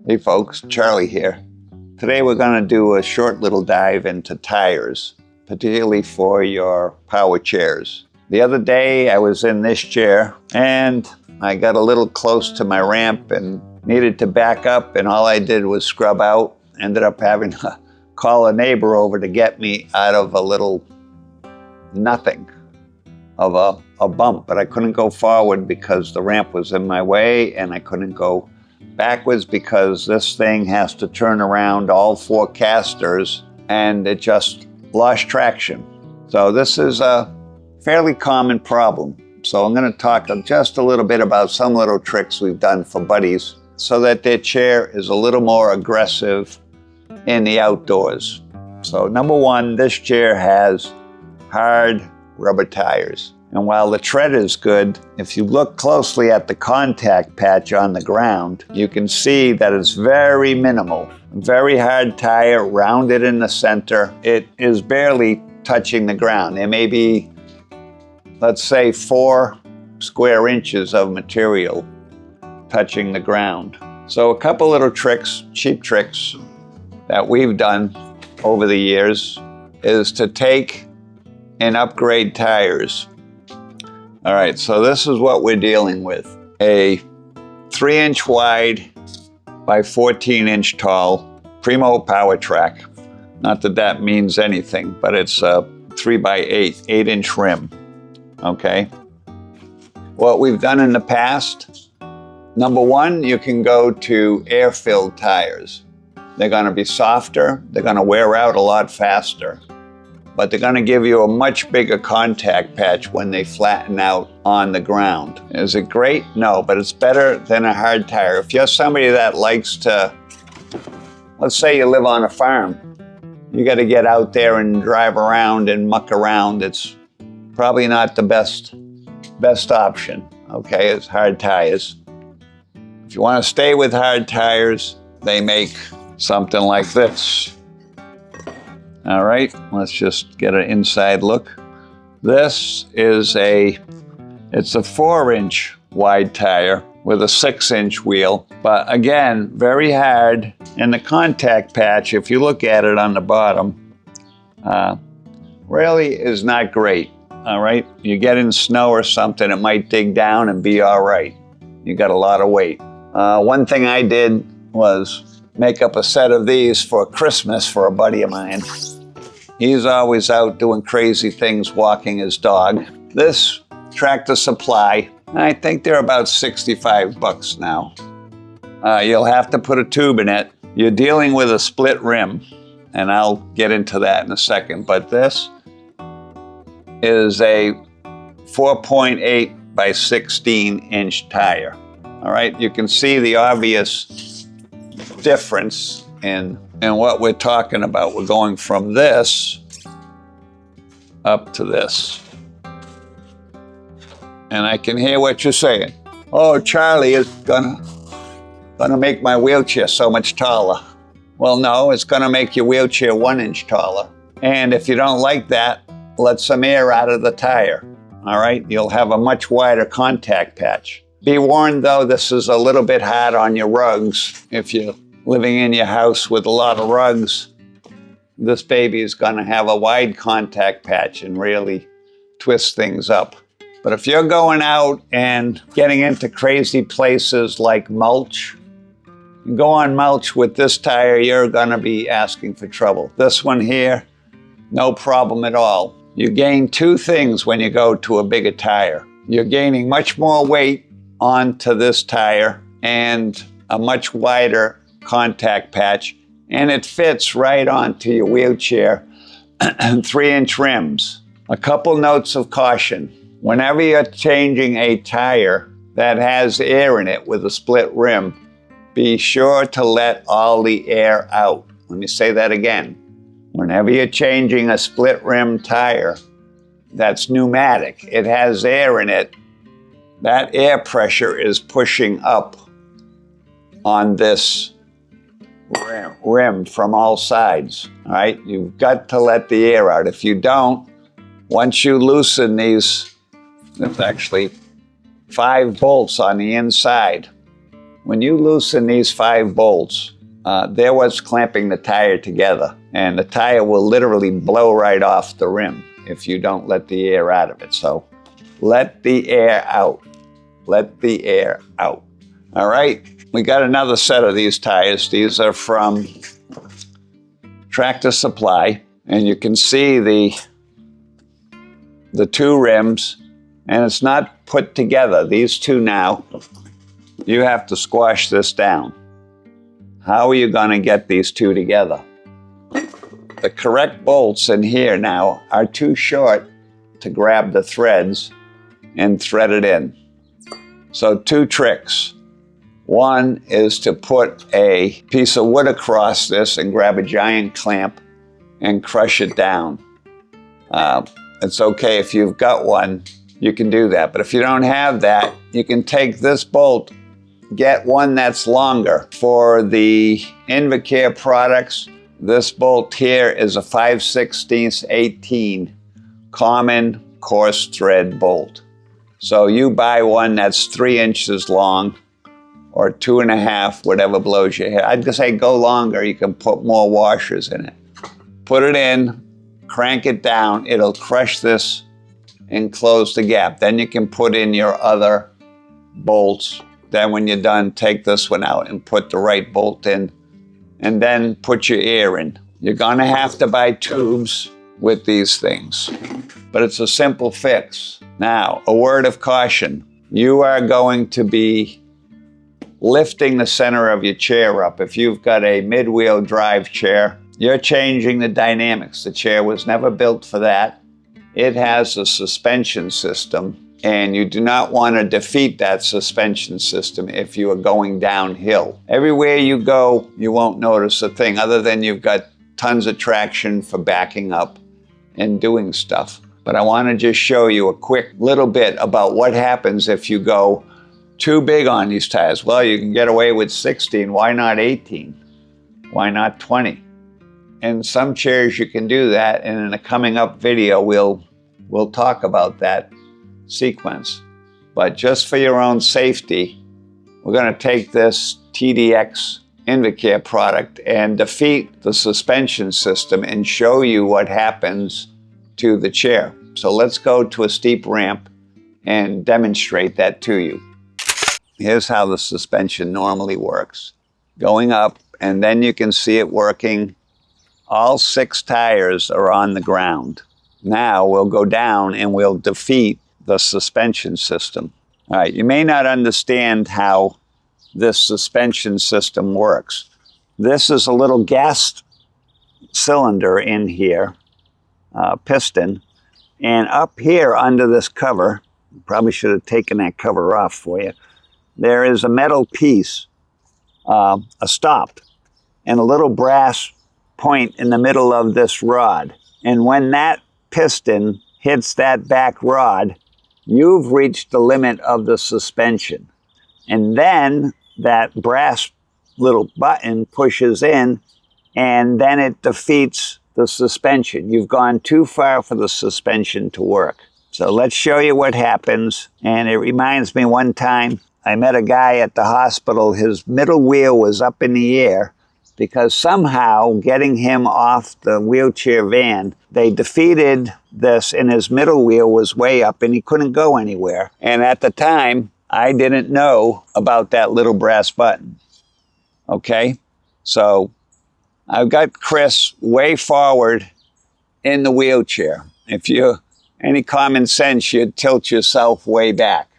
Hey folks, Charlie here. Today we're going to do a short little dive into tires, particularly for your power chairs. The other day I was in this chair and I got a little close to my ramp and needed to back up, and all I did was scrub out. Ended up having to call a neighbor over to get me out of a little nothing of a bump, but I couldn't go forward because the ramp was in my way, and I couldn't go backwards because this thing has to turn around all four casters, and it just lost traction. So this is a fairly common problem. So I'm going to talk just a little bit about some little tricks we've done for buddies so that their chair is a little more aggressive in the outdoors. So number one, this chair has hard rubber tires. And while the tread is good, if you look closely at the contact patch on the ground, you can see that it's very minimal. Very hard tire, rounded in the center. It is barely touching the ground. There may be, let's say, 4 square inches of material touching the ground. So a couple little tricks, cheap tricks, that we've done over the years is to take and upgrade tires. All right, so this is what we're dealing with. A 3-inch wide by 14-inch tall Primo Power Track. Not that that means anything, but it's a 3x8, 8-inch rim, okay? What we've done in the past, number one, you can go to air-filled tires. They're gonna be softer, they're gonna wear out a lot faster, but they're gonna give you a much bigger contact patch when they flatten out on the ground. Is it great? No, but it's better than a hard tire. If you're somebody that likes to, let's say you live on a farm, you gotta get out there and drive around and muck around. It's probably not the best option, okay, it's hard tires. If you wanna stay with hard tires, they make something like this. All right, let's just get an inside look. This is it's a 4-inch wide tire with a 6-inch wheel, but again, very hard. And the contact patch, if you look at it on the bottom, really is not great, all right? You get in snow or something, it might dig down and be all right. You got a lot of weight. One thing I did was make up a set of these for Christmas for a buddy of mine. He's always out doing crazy things, walking his dog. This Tractor Supply, I think they're about 65 bucks now. You'll have to put a tube in it. You're dealing with a split rim, and I'll get into that in a second, but this is a 4.8 by 16-inch tire. All right, you can see the obvious difference in what we're talking about. We're going from this up to this. And I can hear what you're saying. Oh, Charlie is gonna make my wheelchair so much taller. Well, no, it's gonna make your wheelchair 1 inch taller. And if you don't like that, let some air out of the tire. All right, you'll have a much wider contact patch. Be warned though, this is a little bit hard on your rugs. If you're living in your house with a lot of rugs, this baby is gonna have a wide contact patch and really twist things up. But if you're going out and getting into crazy places like mulch, you go on mulch with this tire, you're gonna be asking for trouble. This one here, no problem at all. You gain 2 things when you go to a bigger tire. You're gaining much more weight onto this tire and a much wider contact patch, and it fits right onto your wheelchair. 3-inch rims. A couple notes of caution. Whenever you're changing a tire that has air in it with a split rim, be sure to let all the air out. Let me say that again. Whenever you're changing a split rim tire that's pneumatic, it has air in it, that air pressure is pushing up on this rim from all sides, all right? You've got to let the air out. If you don't, once you loosen these, there's actually 5 bolts on the inside. when you loosen these 5 bolts, they're what's clamping the tire together. And the tire will literally blow right off the rim if you don't let the air out of it. So let the air out. Let the air out. All right, we got another set of these tires. These are from Tractor Supply. And you can see the 2 rims, and it's not put together. These 2 now, you have to squash this down. How are you going to get these 2 together? The correct bolts in here now are too short to grab the threads and thread it in. So 2 tricks. One is to put a piece of wood across this and grab a giant clamp and crush it down. It's okay if you've got one, you can do that. But if you don't have that, you can take this bolt, get one that's longer. For the Invacare products, this bolt here is a 5/16 18 common coarse thread bolt. So you buy one that's 3 inches long or 2.5, whatever blows your head. I'd just say go longer, you can put more washers in it. Put it in, crank it down, it'll crush this and close the gap. Then you can put in your other bolts. Then when you're done, take this one out and put the right bolt in, and then put your air in. You're gonna have to buy tubes with these things, but it's a simple fix. Now, a word of caution. You are going to be lifting the center of your chair up. If you've got a mid-wheel drive chair, you're changing the dynamics. The chair was never built for that. It has a suspension system, and you do not want to defeat that suspension system if you are going downhill. Everywhere you go, you won't notice a thing other than you've got tons of traction for backing up and doing stuff. But I want to just show you a quick little bit about what happens if you go too big on these tires. Well, you can get away with 16. Why not 18? Why not 20? In some chairs you can do that, and in a coming up video we'll talk about that sequence. But just for your own safety, we're going to take this TDX Invacare product and defeat the suspension system and show you what happens to the chair. So let's go to a steep ramp and demonstrate that to you. Here's how the suspension normally works. Going up, and then you can see it working. All 6 tires are on the ground. Now we'll go down and we'll defeat the suspension system. All right, you may not understand how this suspension system works. This is a little gas cylinder in here, piston, and up here under this cover, probably should have taken that cover off for you, there is a metal piece, a stop, and a little brass point in the middle of this rod. And when that piston hits that back rod, you've reached the limit of the suspension. And then that brass little button pushes in, and then it defeats the suspension. You've gone too far for the suspension to work. So let's show you what happens. And it reminds me, one time I met a guy at the hospital. His middle wheel was up in the air because somehow getting him off the wheelchair van, they defeated this, and his middle wheel was way up and he couldn't go anywhere. And at the time, I didn't know about that little brass button. Okay, so I've got Chris way forward in the wheelchair. If you any common sense, you'd tilt yourself way back.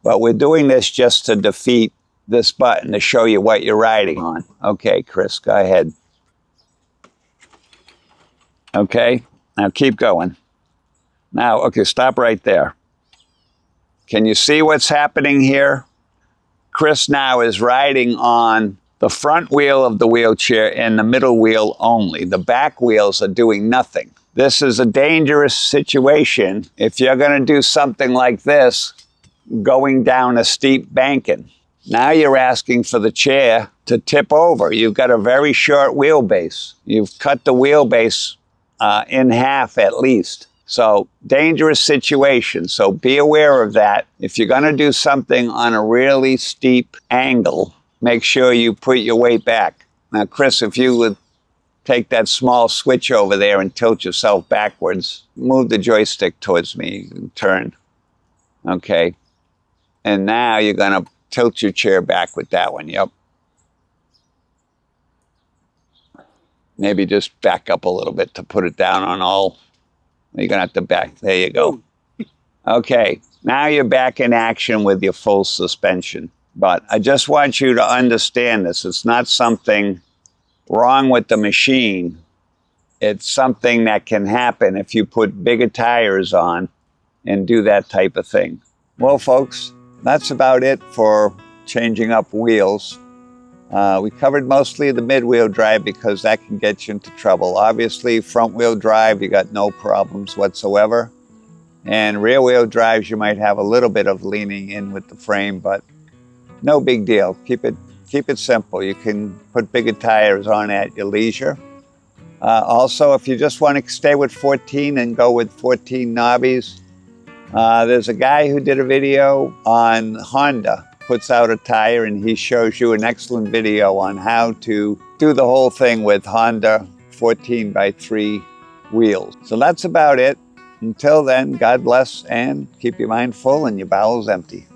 But we're doing this just to defeat this button to show you what you're riding on. Okay, Chris, go ahead. Okay, now keep going. Now, okay, stop right there. Can you see what's happening here? Chris now is riding on the front wheel of the wheelchair and the middle wheel only. The back wheels are doing nothing. This is a dangerous situation if you're going to do something like this, going down a steep banking. Now you're asking for the chair to tip over. You've got a very short wheelbase. You've cut the wheelbase in half at least. So dangerous situation. So be aware of that. If you're going to do something on a really steep angle, make sure you put your weight back. Now, Chris, if you would take that small switch over there and tilt yourself backwards, move the joystick towards me and turn. Okay. And now you're going to tilt your chair back with that one. Yep. Maybe just back up a little bit to put it down on all. You're going to have to back. There you go. Okay. Now you're back in action with your full suspension. But I just want you to understand this. It's not something wrong with the machine. It's something that can happen if you put bigger tires on and do that type of thing. Well, folks, that's about it for changing up wheels. We covered mostly the mid-wheel drive because that can get you into trouble. Obviously, front-wheel drive, you got no problems whatsoever. And rear-wheel drives, you might have a little bit of leaning in with the frame, but no big deal. Keep it simple. You can put bigger tires on at your leisure. Also, if you just want to stay with 14 and go with 14 knobbies, there's a guy who did a video on Honda, puts out a tire, and he shows you an excellent video on how to do the whole thing with Honda 14x3 wheels. So that's about it. Until then, God bless and keep your mind full and your bowels empty.